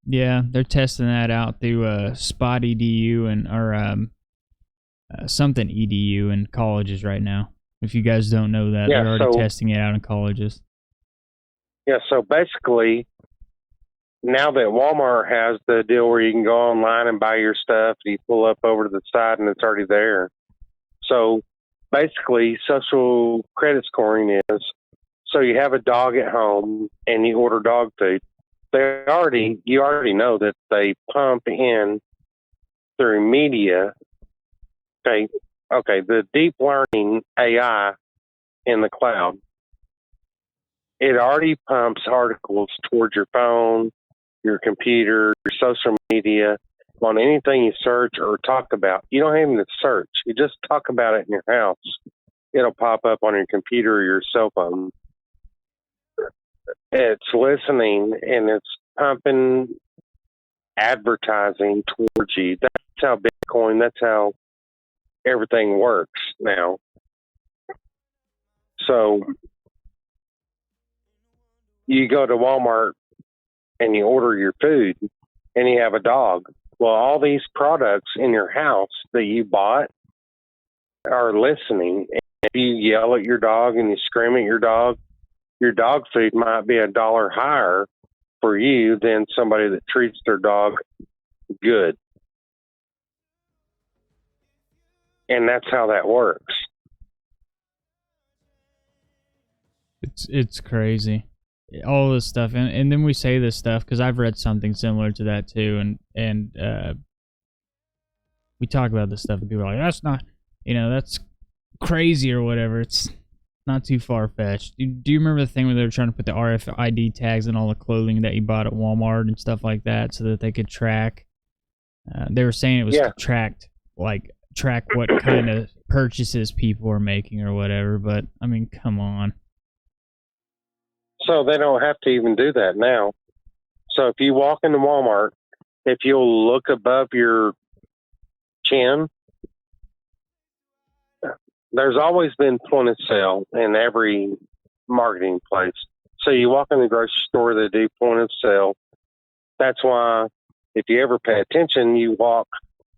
Yeah, they're testing that out through Spot EDU or something EDU in colleges right now. If you guys don't know that, they're already testing it out in colleges. Yeah, so basically, now that Walmart has the deal where you can go online and buy your stuff, you pull up over to the side and it's already there. So basically, social credit scoring is, so you have a dog at home and you order dog food. You already know that they pump in through media. Okay, the deep learning AI in the cloud, it already pumps articles towards your phone, your computer, your social media, on anything you search or talk about. You don't even have to search. You just talk about it in your house. It'll pop up on your computer or your cell phone. It's listening and it's pumping advertising towards you. That's how Bitcoin, that's how everything works now. So you go to Walmart and you order your food and you have a dog. Well, all these products in your house that you bought are listening. And if you yell at your dog and you scream at your dog food might be $1 higher for you than somebody that treats their dog good. And that's how that works. It's crazy. All this stuff, and then we say this stuff because I've read something similar to that too, and we talk about this stuff and people are like, that's not, that's crazy or whatever. It's not too far-fetched. Do you remember the thing where they were trying to put the RFID tags in all the clothing that you bought at Walmart and stuff like that so that they could track? They were saying it was to track what kind of purchases people were making or whatever, but, I mean, come on. So they don't have to even do that now. So if you walk into Walmart, if you'll look above your chin, there's always been point of sale in every marketing place. So you walk in the grocery store, they do point of sale. That's why if you ever pay attention, you walk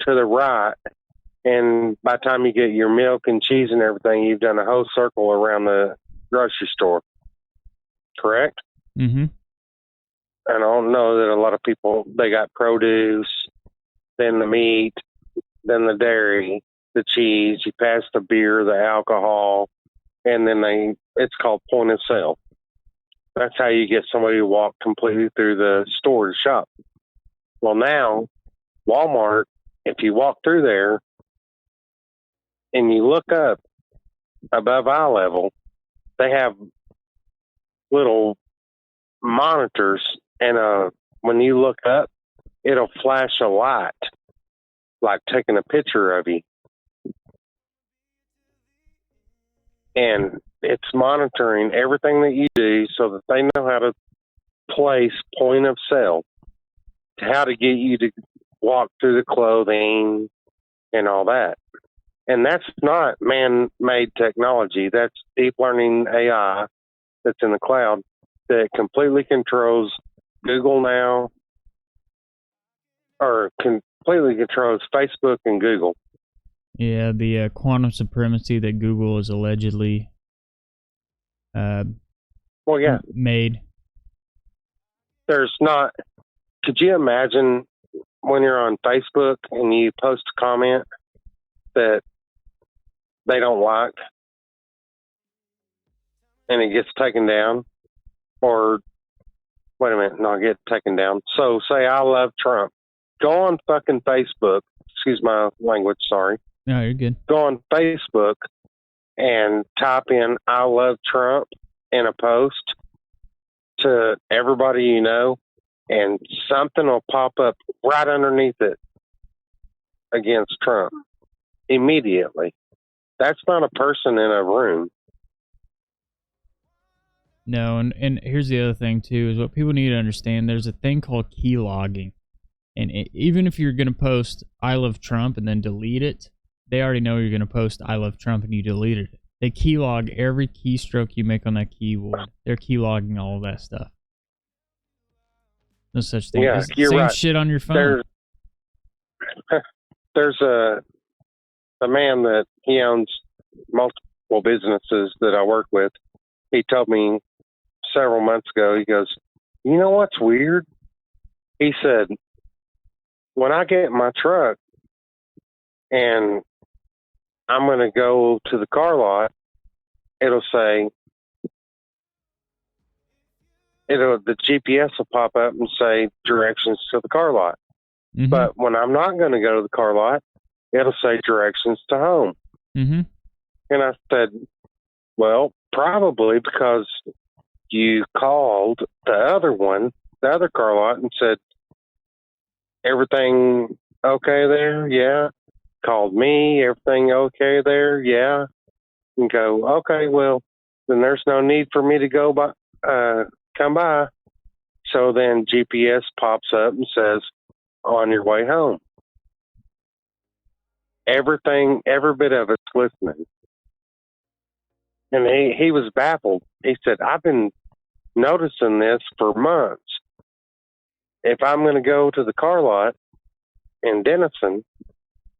to the right, and by the time you get your milk and cheese and everything, you've done a whole circle around the grocery store. Correct? Mm-hmm. And I don't know that a lot of people, they got produce, then the meat, then the dairy, the cheese, you pass the beer, the alcohol, and then it's called point of sale. That's how you get somebody to walk completely through the store to shop. Well, now, Walmart, if you walk through there and you look up above eye level, they have little monitors, and when you look up, it'll flash a light, like taking a picture of you. And it's monitoring everything that you do so that they know how to place point of sale, how to get you to walk through the clothing and all that. And that's not man-made technology. That's deep learning AI that's in the cloud that completely controls Google now, or completely controls Facebook and Google. Yeah, the quantum supremacy that Google is allegedly made. There's not. Could you imagine when you're on Facebook and you post a comment that they don't like? and it gets taken down, or wait a minute, not get taken down. So say I love Trump. Go on fucking Facebook. Excuse my language, sorry. No, you're good. Go on Facebook and type in I love Trump in a post to everybody you know, and something will pop up right underneath it against Trump immediately. That's not a person in a room. No, and here's the other thing too, is what people need to understand. There's a thing called keylogging. And even if you're going to post I love Trump and then delete it, they already know you're going to post I love Trump and you deleted it. They keylog every keystroke you make on that keyboard. They're keylogging all of that stuff. No such thing. Yeah, It's you're same right. shit on your phone. There's a man that he owns multiple businesses that I work with. He told me several months ago, he goes, you know what's weird? He said, when I get in my truck and I'm going to go to the car lot, it'll say, the GPS will pop up and say directions to the car lot. Mm-hmm. But when I'm not going to go to the car lot, it'll say directions to home. Mm-hmm. And I said, well, probably because you called the other car lot, and said, everything okay there? Yeah. Called me, everything okay there? Yeah. And go, okay, well, then there's no need for me to go by, come by. So then GPS pops up and says, on your way home. Everything, every bit of it's listening. And he was baffled. He said, I've been noticing this for months. If I'm going to go to the car lot in Denison,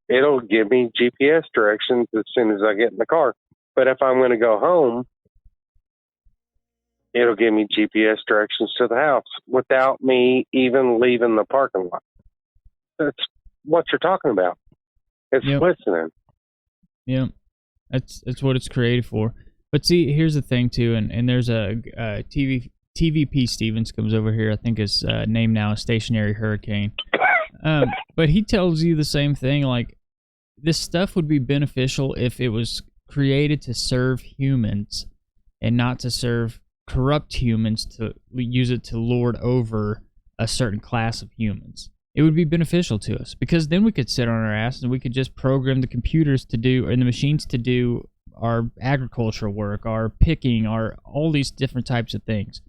it'll give me GPS directions as soon as I get in the car. But if I'm going to go home, it'll give me GPS directions to the house without me even leaving the parking lot. That's what you're talking about. It's listening. Yeah, that's what it's created for. But see, here's the thing too, and there's a TVP Stevens comes over here. I think his name now is Stationary Hurricane. But he tells you the same thing. Like, this stuff would be beneficial if it was created to serve humans and not to serve corrupt humans, to use it to lord over a certain class of humans. It would be beneficial to us, because then we could sit on our asses and we could just program the computers to do, and the machines to do, our agricultural work, our picking, our all these different types of things.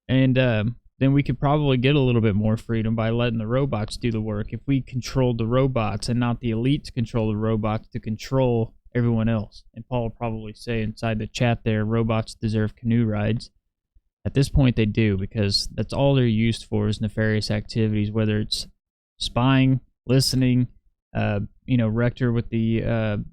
And then we could probably get a little bit more freedom by letting the robots do the work, if we controlled the robots and not the elites control the robots to control everyone else. And Paul will probably say inside the chat there, robots deserve canoe rides. At this point they do, because that's all they're used for, is nefarious activities, whether it's spying, listening, Rector with the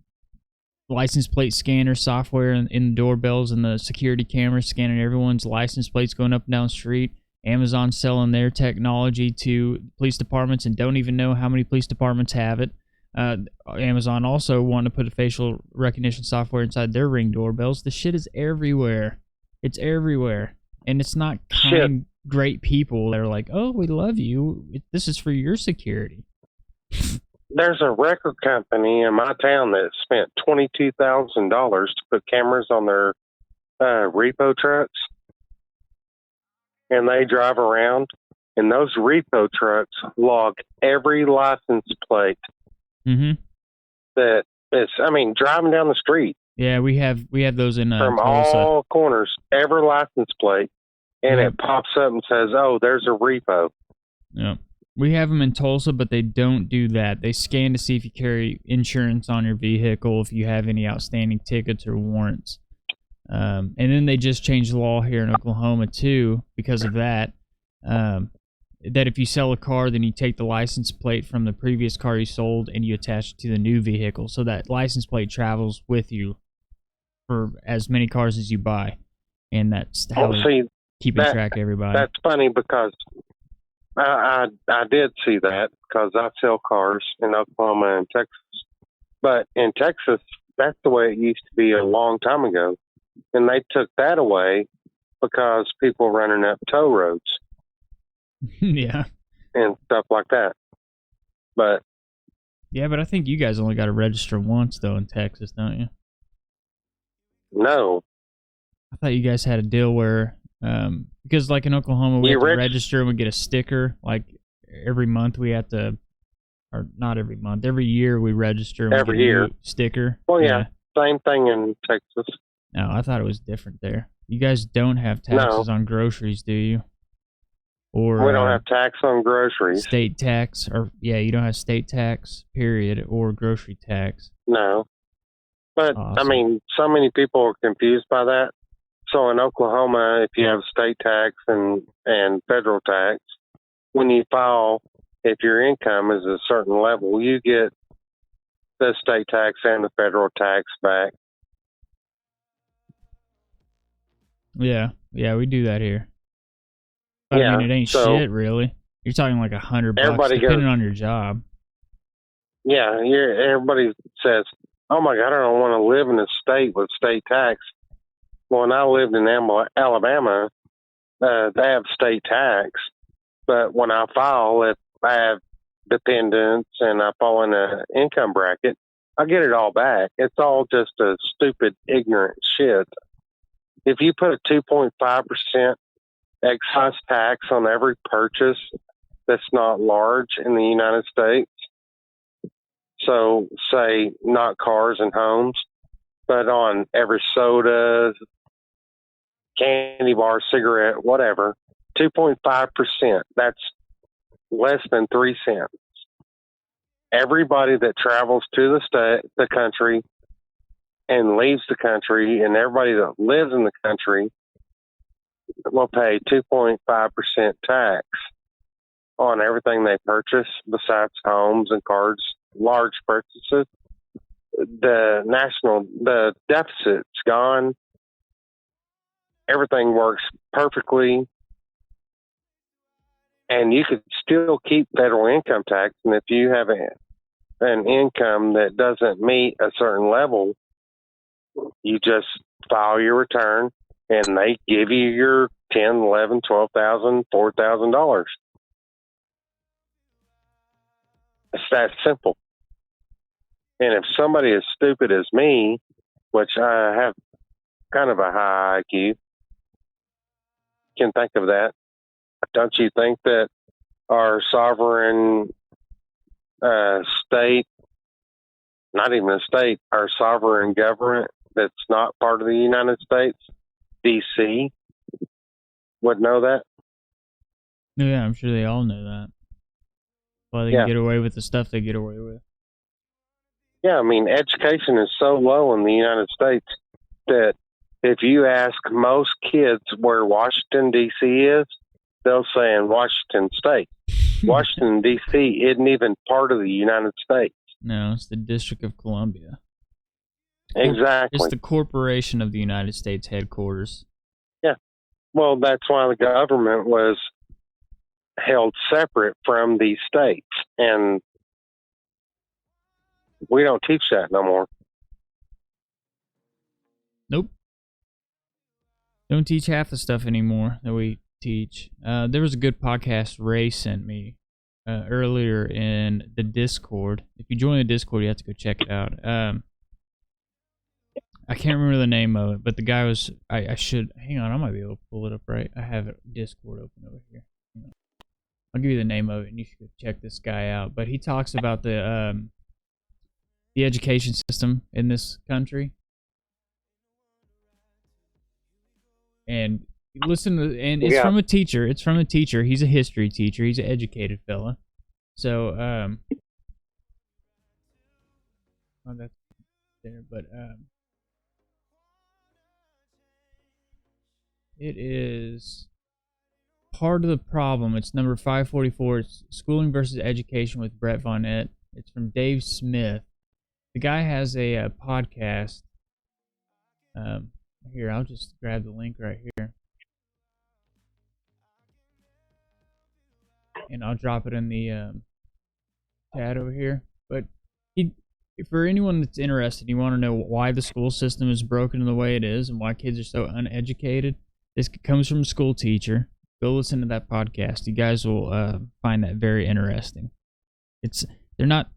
license plate scanner software in the doorbells and the security cameras scanning everyone's license plates going up and down the street. Amazon selling their technology to police departments and don't even know how many police departments have it. Amazon also wanted to put a facial recognition software inside their Ring doorbells. The shit is everywhere. It's everywhere. And it's not kind, great people that are like, oh, we love you. This is for your security. There's a record company in my town that spent $22,000 to put cameras on their repo trucks. And they drive around, and those repo trucks log every license plate that is, driving down the street. Yeah, we have those in from Tulsa. all corners, every license plate, and it pops up and says, oh, there's a repo. Yeah. We have them in Tulsa, but they don't do that. They scan to see if you carry insurance on your vehicle, if you have any outstanding tickets or warrants. And then they just changed the law here in Oklahoma, too, because of that. That if you sell a car, then you take the license plate from the previous car you sold and you attach it to the new vehicle. So that license plate travels with you for as many cars as you buy. And that's how keeping track of everybody. That's funny, because I did see that, because I sell cars in Oklahoma and Texas. But in Texas, that's the way it used to be a long time ago. and they took that away because people were running up tow roads Yeah. and stuff like that. But Yeah, but I think you guys only got to register once, though, in Texas, don't you? no, I thought you guys had a deal where, because like in Oklahoma, we You have to reg- register and we get a sticker. Like every month we have to, or not every month, every year we register and we Every get a year. new sticker. Well, yeah. same thing in Texas. No, I thought it was different there. You guys don't have taxes on groceries, do you? Or We don't have tax on groceries. state tax, or yeah, you don't have state tax, period, or grocery tax. No. But, Awesome. I mean, so many people are confused by that. So in Oklahoma, if you have state tax and federal tax, when you file, if your income is a certain level, you get the state tax and the federal tax back. Yeah, we do that here. But I mean, it ain't so shit, really. You're talking like $100, everybody depending on your job. Yeah, everybody says, "Oh my God, I don't want to live in a state with state tax." Well, when I lived in Alabama, they have state tax, but when I file, if I have dependents and I fall in an income bracket, I get it all back. It's all just a stupid, ignorant shit. If you put a 2.5% excise tax on every purchase that's not large in the United States, so say not cars and homes, but on every soda, candy bar, cigarette, whatever, 2.5%, that's less than 3 cents. Everybody that travels to the country and leaves the country, and everybody that lives in the country will pay 2.5% tax on everything they purchase besides homes and cars, large purchases. The deficit's gone. Everything works perfectly. And you could still keep federal income tax. And if you have an income that doesn't meet a certain level, you just file your return and they give you your $10,000, $11,000, $12,000, $4,000. It's that simple. And if somebody as stupid as me, which I have kind of a high IQ, can think of that, don't you think that our sovereign state, not even a state, our sovereign government that's not part of the United States, D.C., would know that? Yeah, I'm sure they all know that. Why they can get away with the stuff they get away with. Yeah, I mean, education is so low in the United States that if you ask most kids where Washington, D.C. is, they'll say in Washington State. Washington, D.C. isn't even part of the United States. No, it's the District of Columbia. Exactly. It's the corporation of the United States headquarters. Yeah. Well, that's why the government was held separate from these states. And we don't teach that no more. Nope. Don't teach half the stuff anymore that we teach. There was a good podcast Ray sent me earlier in the Discord. If you join the Discord, you have to go check it out. I can't remember the name of it, but the guy was, I should, hang on, I might be able to pull it up right. I have it Discord open over here. I'll give you the name of it and you should go check this guy out. But he talks about the education system in this country. And listen to, and it's from a teacher. It's from a teacher. He's a history teacher. He's an educated fella. So, oh, that's there, but it is part of the problem. It's number 544. It's Schooling versus Education with Brett Von Ett. It's from Dave Smith. The guy has a podcast. Here, I'll just grab the link right here. And I'll drop it in the chat over here. But for anyone that's interested, you want to know why the school system is broken the way it is and why kids are so uneducated. This comes from a school teacher. Go listen to that podcast. You guys will find that very interesting. They're not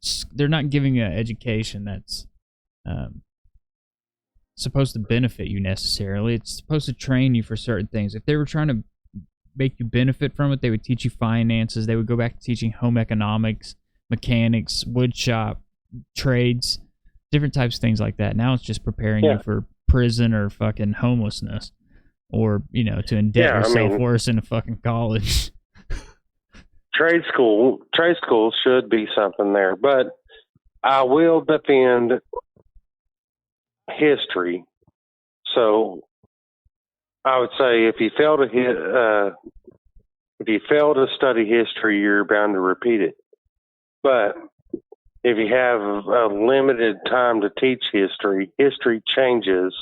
giving an education that's supposed to benefit you necessarily. It's supposed to train you for certain things. If they were trying to make you benefit from it, they would teach you finances. They would go back to teaching home economics, mechanics, wood shop, trades, different types of things like that. Now it's just preparing you for prison or fucking homelessness, or to indebt yourself worse in a fucking college. Trade schools should be something there, but I will defend history. So I would say if you fail to study history, you're bound to repeat it. But if you have a limited time to teach history, history changes.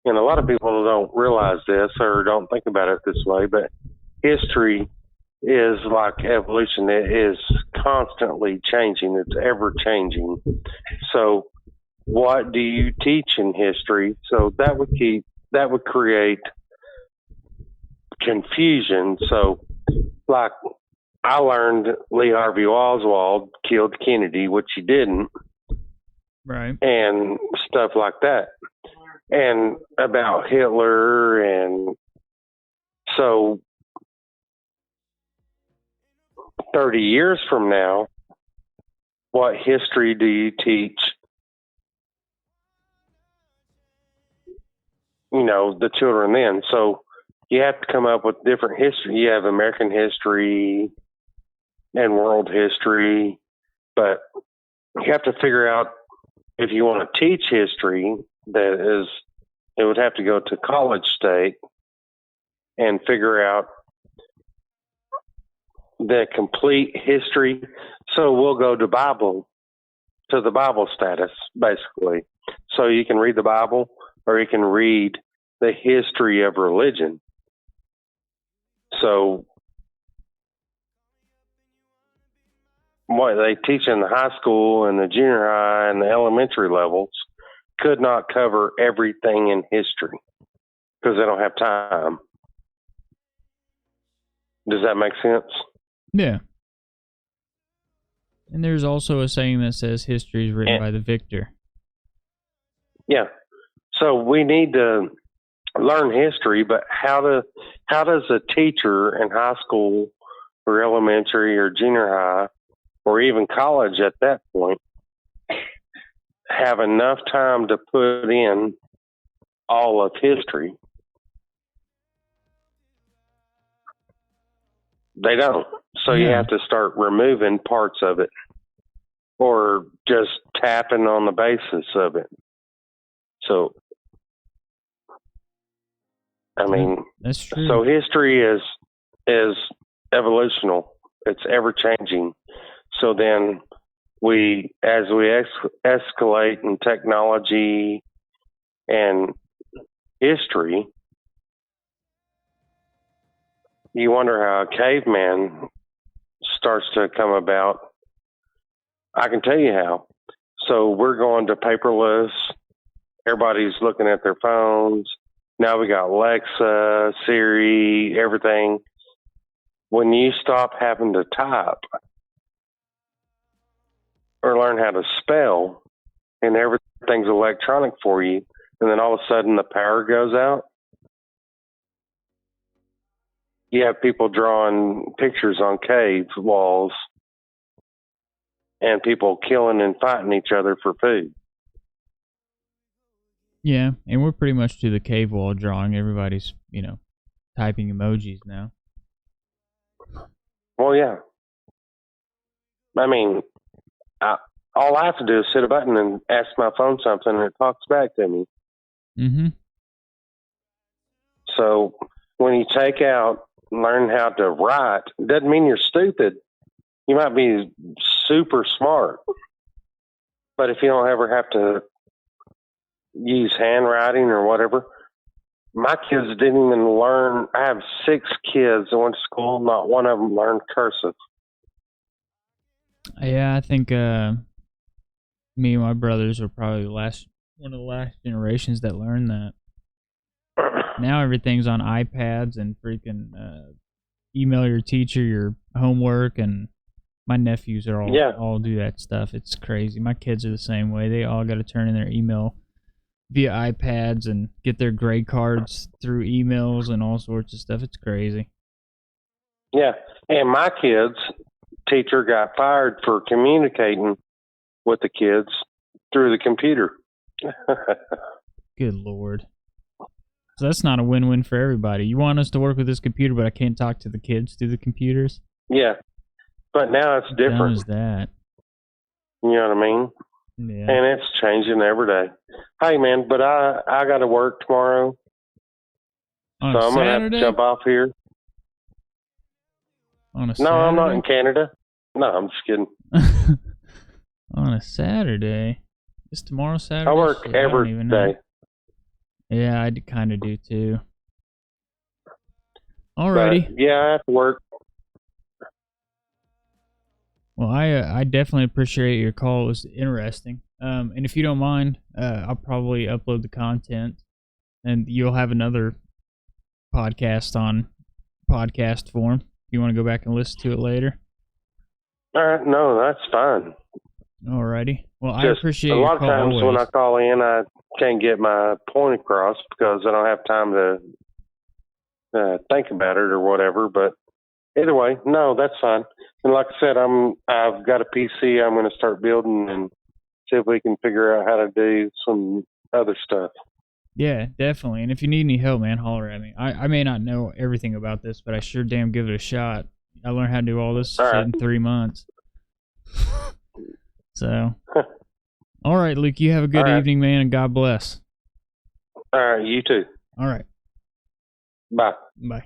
And a lot of people don't realize this or don't think about it this way, but history is like evolution. It is constantly changing. It's ever changing. So what do you teach in history? So that would create confusion. So like I learned Lee Harvey Oswald killed Kennedy, which he didn't. Right. And stuff like that. And about Hitler. And so 30 years from now, what history do you teach, the children then? So you have to come up with different history. You have American history and world history, but you have to figure out if you want to teach history, it would have to go to college state and figure out the complete history. So we'll go to the Bible status, basically. So you can read the Bible or you can read the history of religion. So what they teach in the high school and the junior high and the elementary levels could not cover everything in history because they don't have time. Does that make sense? Yeah. And there's also a saying that says history is written by the victor. Yeah. So we need to learn history, but how does a teacher in high school or elementary or junior high or even college at that point have enough time to put in all of history? They don't. So you have to start removing parts of it or just tapping on the basis of it. So, I mean, that's true. So history is evolutional. It's ever changing. So then as we escalate in technology and history, you wonder how a caveman starts to come about. I can tell you how. So we're going to paperless. Everybody's looking at their phones. Now we got Alexa, Siri, everything. When you stop having to type or learn how to spell and everything's electronic for you, and then all of a sudden the power goes out, you have people drawing pictures on cave walls and people killing and fighting each other for food. Yeah, and we're pretty much to the cave wall drawing. Everybody's, typing emojis now. Well, yeah. I mean, all I have to do is hit a button and ask my phone something and it talks back to me. Mm-hmm. So when you take out, learn how to write, it doesn't mean you're stupid. You might be super smart. But if you don't ever have to use handwriting or whatever, my kids didn't even learn. I have 6 kids that went to school. Not one of them learned cursive. Yeah, I think, Me and my brothers were probably one of the last generations that learned that. Now everything's on iPads and freaking email your teacher your homework, and my nephews are all do that stuff. It's crazy. My kids are the same way. They all got to turn in their email via iPads and get their grade cards through emails and all sorts of stuff. It's crazy. Yeah, and my kids' teacher got fired for communicating with the kids through the computer. Good Lord. So that's not a win-win for everybody. You want us to work with this computer, but I can't talk to the kids through the computers? Yeah, but now it's different. How is that? You know what I mean? Yeah. And it's changing every day. Hey, man, but I got to work tomorrow, On so a I'm going to have Saturday? to jump off here. On a No, Saturday? I'm not in Canada. No, I'm just kidding. On a Saturday? Is tomorrow Saturday? I work Shit, I don't every even know. day. Yeah, I kind of do too. Alrighty. But, yeah, I have to work. Well, I definitely appreciate your call. It was interesting. And if you don't mind, I'll probably upload the content, and you'll have another podcast on podcast form. If you want to go back and listen to it later. All right, no, that's fine. Alrighty. Well, I Just appreciate a your lot of call times always. when I call in, I can't get my point across because I don't have time to think about it or whatever. But either way, no, that's fine. And like I said, I've got a PC I'm going to start building and see if we can figure out how to do some other stuff. Yeah, definitely. And if you need any help, man, holler at me. I may not know everything about this, but I sure damn give it a shot. I learned how to do all this shit in 3 months. So, all right, Luke, you have a good evening, man, and God bless. All right, you too. All right. Bye. Bye.